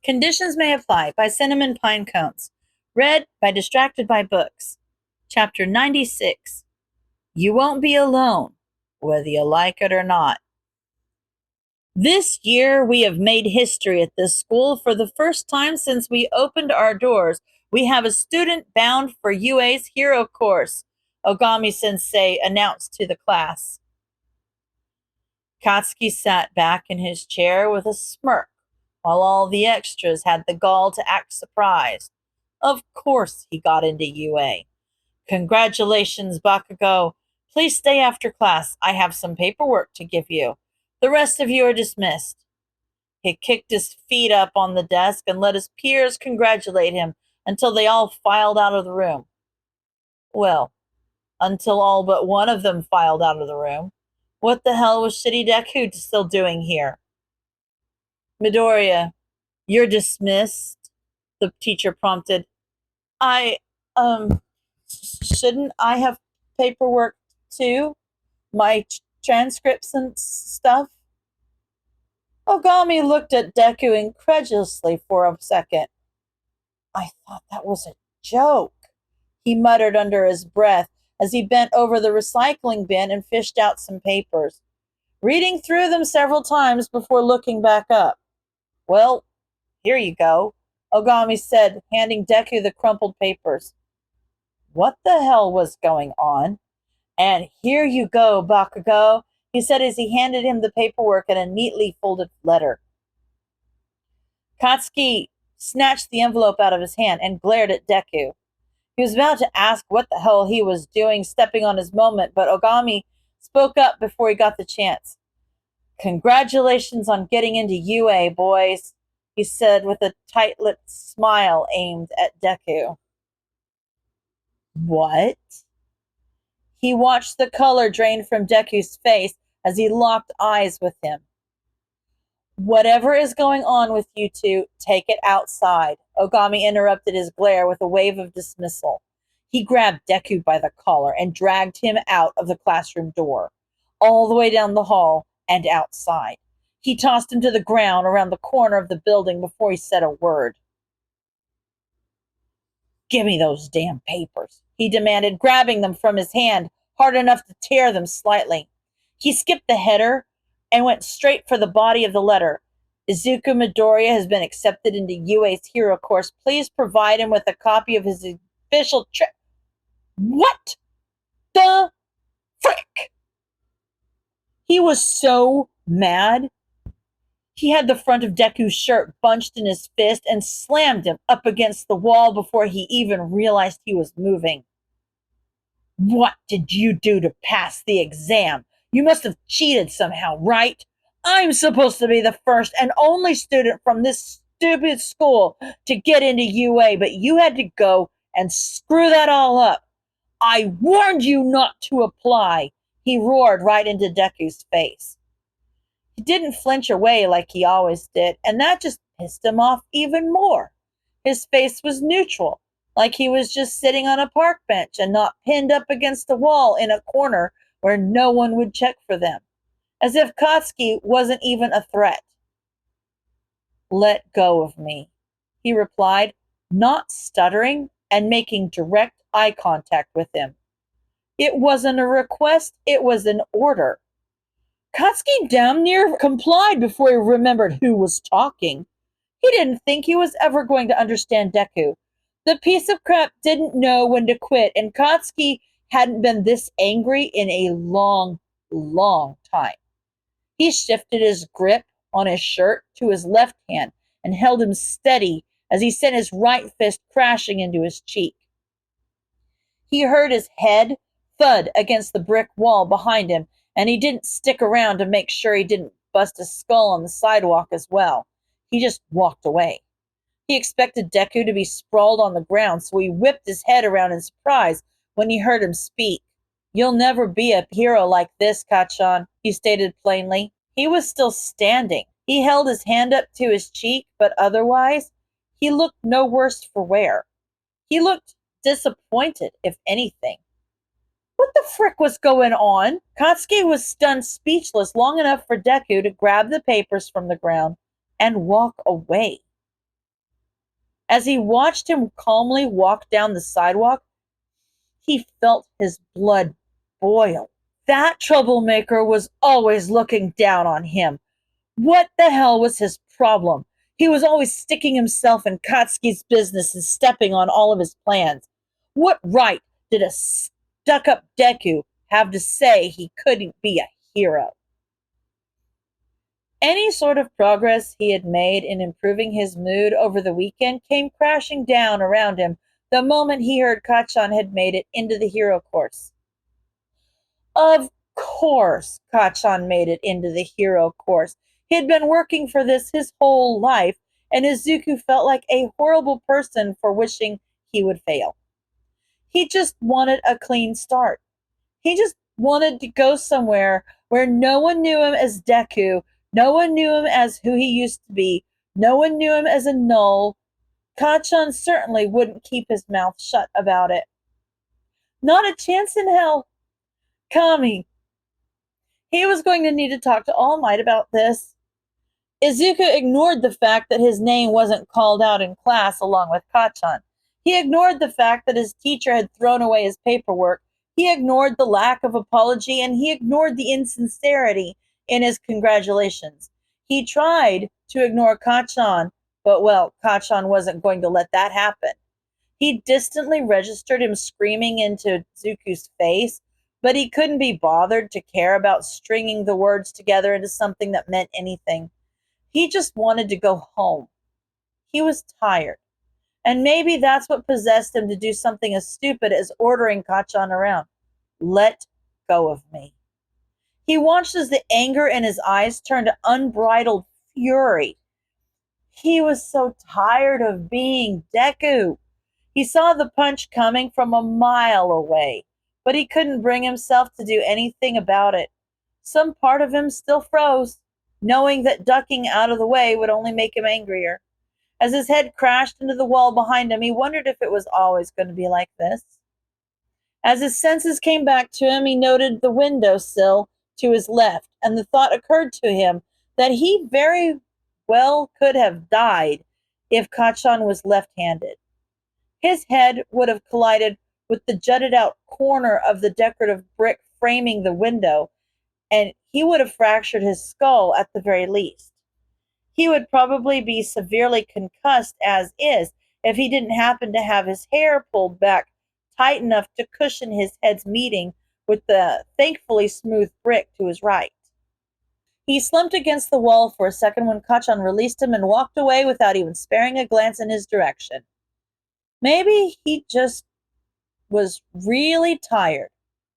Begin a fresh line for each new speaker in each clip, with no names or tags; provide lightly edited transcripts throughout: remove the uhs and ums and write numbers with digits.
Conditions May Apply by CinnamonPinecones. Read by Distracted by Books. Chapter 96. You won't be alone, whether you like it or not. This year, we have made history at this school. For the first time since we opened our doors, we have a student bound for UA's hero course, Ogami-sensei announced to the class. Katsuki sat back in his chair with a smirk, while all the extras had the gall to act surprised. Of course he got into UA. Congratulations, Bakugo. Please stay after class. I have some paperwork to give you. The rest of you are dismissed. He kicked his feet up on the desk and let his peers congratulate him until they all filed out of the room. Well, until all but one of them filed out of the room. What the hell was Shitty Deku still doing here? Midoriya, you're dismissed, the teacher prompted. Shouldn't I have paperwork too? My transcripts and stuff? Ogami looked at Deku incredulously for a second. I thought that was a joke, he muttered under his breath as he bent over the recycling bin and fished out some papers, reading through them several times before looking back up. Well, here you go, Ogami said, handing Deku the crumpled papers. What the hell was going on? And here you go, Bakugo, he said as he handed him the paperwork and a neatly folded letter. Katsuki snatched the envelope out of his hand and glared at Deku. He was about to ask what the hell he was doing, stepping on his moment, but Ogami spoke up before he got the chance. Congratulations on getting into UA, boys, he said with a tight-lipped smile aimed at Deku. What? He watched the color drain from Deku's face as he locked eyes with him. Whatever is going on with you two, take it outside, Ogami interrupted his glare with a wave of dismissal. He grabbed Deku by the collar and dragged him out of the classroom door, all the way down the hall and outside. He tossed him to the ground around the corner of the building before he said a word. Give me those damn papers, he demanded, grabbing them from his hand hard enough to tear them slightly. He skipped the header and went straight for the body of the letter. Izuku Midoriya has been accepted into UA's hero course. Please provide him with a copy of his official What the frick? He was so mad. He had the front of Deku's shirt bunched in his fist and slammed him up against the wall before he even realized he was moving. What did you do to pass the exam? You must have cheated somehow, right? I'm supposed to be the first and only student from this stupid school to get into UA, but you had to go and screw that all up. I warned you not to apply, he roared right into Deku's face. He didn't flinch away like he always did, and that just pissed him off even more. His face was neutral, like he was just sitting on a park bench and not pinned up against the wall in a corner where no one would check for them, as if Katsuki wasn't even a threat. Let go of me, he replied, not stuttering and making direct eye contact with him. It wasn't a request, it was an order. Katsuki damn near complied before he remembered who was talking. He didn't think he was ever going to understand Deku. The piece of crap didn't know when to quit, and Katsuki hadn't been this angry in a long, long time. He shifted his grip on his shirt to his left hand and held him steady as he sent his right fist crashing into his cheek. He heard his head thud against the brick wall behind him, and he didn't stick around to make sure he didn't bust his skull on the sidewalk as well. He just walked away. He expected Deku to be sprawled on the ground, so he whipped his head around in surprise when he heard him speak. You'll never be a hero like this, Kachan, he stated plainly. He was still standing. He held his hand up to his cheek, but otherwise, he looked no worse for wear. He looked disappointed, if anything. What the frick was going on? Katsuki was stunned speechless long enough for Deku to grab the papers from the ground and walk away. As he watched him calmly walk down the sidewalk, he felt his blood boil. That troublemaker was always looking down on him. What the hell was his problem? He was always sticking himself in Katsuki's business and stepping on all of his plans. What right did a stuck-up Deku have to say he couldn't be a hero? Any sort of progress he had made in improving his mood over the weekend came crashing down around him the moment he heard Kacchan had made it into the hero course. Of course, Kacchan made it into the hero course. He had been working for this his whole life, and Izuku felt like a horrible person for wishing he would fail. He just wanted a clean start. He just wanted to go somewhere where no one knew him as Deku, no one knew him as who he used to be, no one knew him as a null. Kacchan certainly wouldn't keep his mouth shut about it. Not a chance in hell. Kami. He was going to need to talk to All Might about this. Izuku ignored the fact that his name wasn't called out in class along with Kacchan. He ignored the fact that his teacher had thrown away his paperwork. He ignored the lack of apology, and he ignored the insincerity in his congratulations. He tried to ignore Kacchan, but well, Kacchan wasn't going to let that happen. He distantly registered him screaming into Zuku's face, but he couldn't be bothered to care about stringing the words together into something that meant anything. He just wanted to go home. He was tired. And maybe that's what possessed him to do something as stupid as ordering Kacchan around. Let go of me. He watched as the anger in his eyes turned to unbridled fury. He was so tired of being Deku. He saw the punch coming from a mile away, but he couldn't bring himself to do anything about it. Some part of him still froze, knowing that ducking out of the way would only make him angrier. As his head crashed into the wall behind him, he wondered if it was always going to be like this. As his senses came back to him, he noted the windowsill to his left, and the thought occurred to him that he very well could have died if Kacchan was left-handed. His head would have collided with the jutted-out corner of the decorative brick framing the window, and he would have fractured his skull at the very least. He would probably be severely concussed as is if he didn't happen to have his hair pulled back tight enough to cushion his head's meeting with the thankfully smooth brick to his right. He slumped against the wall for a second when Kacchan released him and walked away without even sparing a glance in his direction. Maybe he just was really tired.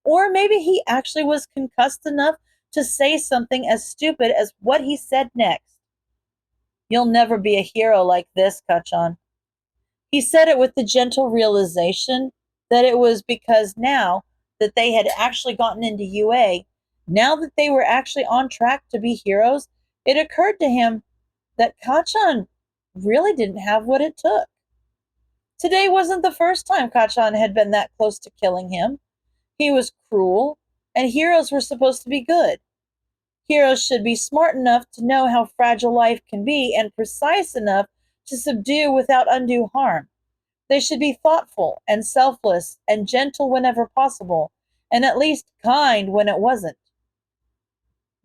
Or maybe he actually was concussed enough to say something as stupid as what he said next. You'll never be a hero like this, Kacchan. He said it with the gentle realization that it was because now that they had actually gotten into UA, now that they were actually on track to be heroes, it occurred to him that Kacchan really didn't have what it took. Today wasn't the first time Kacchan had been that close to killing him. He was cruel, and heroes were supposed to be good. Heroes should be smart enough to know how fragile life can be and precise enough to subdue without undue harm. They should be thoughtful and selfless and gentle whenever possible, and at least kind when it wasn't.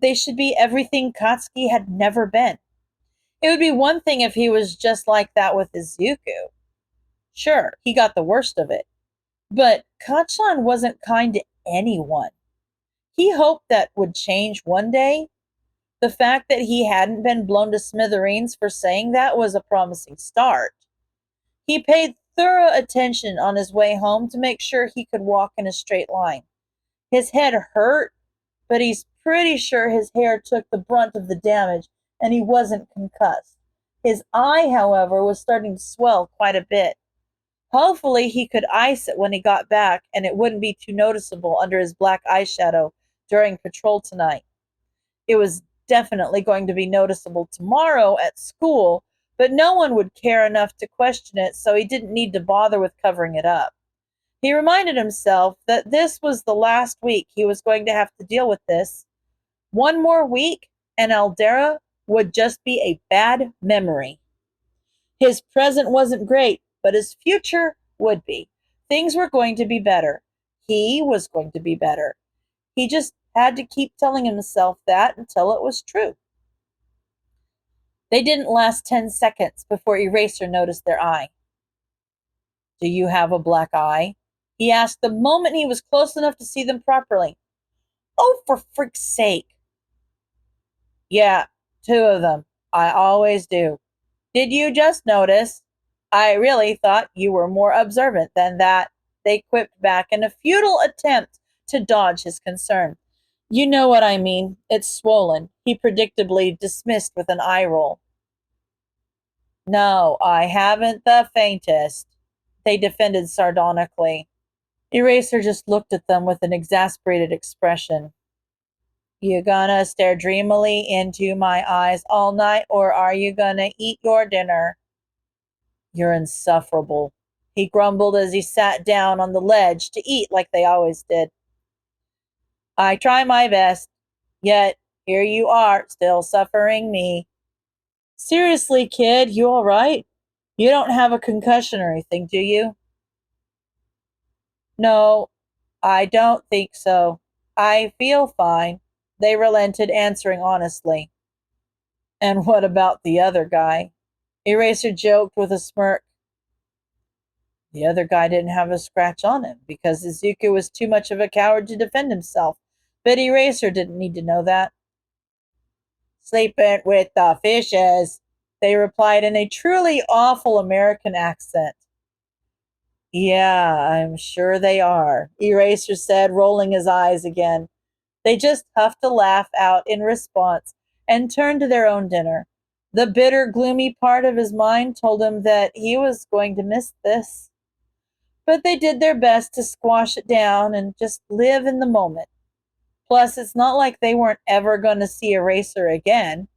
They should be everything Katsuki had never been. It would be one thing if he was just like that with Izuku. Sure, he got the worst of it. But Kacchan wasn't kind to anyone. He hoped that would change one day. The fact that he hadn't been blown to smithereens for saying that was a promising start. He paid thorough attention on his way home to make sure he could walk in a straight line. His head hurt, but he's pretty sure his hair took the brunt of the damage and he wasn't concussed. His eye, however, was starting to swell quite a bit. Hopefully he could ice it when he got back and it wouldn't be too noticeable under his black eyeshadow during patrol tonight. It was definitely going to be noticeable tomorrow at school, but no one would care enough to question it, so he didn't need to bother with covering it up. He reminded himself that this was the last week he was going to have to deal with this. One more week, and Aldera would just be a bad memory. His present wasn't great, but his future would be. Things were going to be better. He was going to be better. He just had to keep telling himself that until it was true. They didn't last 10 seconds before Eraser noticed their eye. Do you have a black eye? He asked the moment he was close enough to see them properly. Oh, for frick's sake. Yeah, 2 of them. I always do. Did you just notice? I really thought you were more observant than that. They quipped back in a futile attempt to dodge his concern. You know what I mean. It's swollen, he predictably dismissed with an eye roll. No, I haven't the faintest, they defended sardonically. Eraser just looked at them with an exasperated expression. You gonna stare dreamily into my eyes all night, or are you gonna eat your dinner? You're insufferable, he grumbled as he sat down on the ledge to eat like they always did. I try my best, yet here you are, still suffering me. Seriously, kid, you all right? You don't have a concussion or anything, do you? No, I don't think so. I feel fine, they relented, answering honestly. And what about the other guy? Eraser joked with a smirk. The other guy didn't have a scratch on him because Izuku was too much of a coward to defend himself, but Eraser didn't need to know that. Sleeping with the fishes, they replied in a truly awful American accent. Yeah, I'm sure they are, Eraser said, rolling his eyes again. They just huffed a laugh out in response and turned to their own dinner. The bitter, gloomy part of his mind told him that he was going to miss this. But they did their best to squash it down and just live in the moment. Plus, it's not like they weren't ever going to see Eraser again.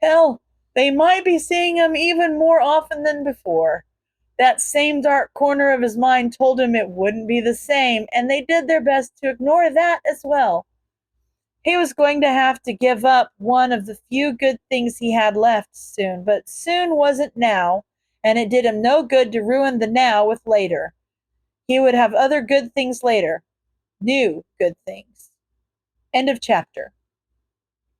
Hell, they might be seeing him even more often than before. That same dark corner of his mind told him it wouldn't be the same, and they did their best to ignore that as well. He was going to have to give up one of the few good things he had left soon, but soon wasn't now, and it did him no good to ruin the now with later. He would have other good things later. New good things. End of chapter.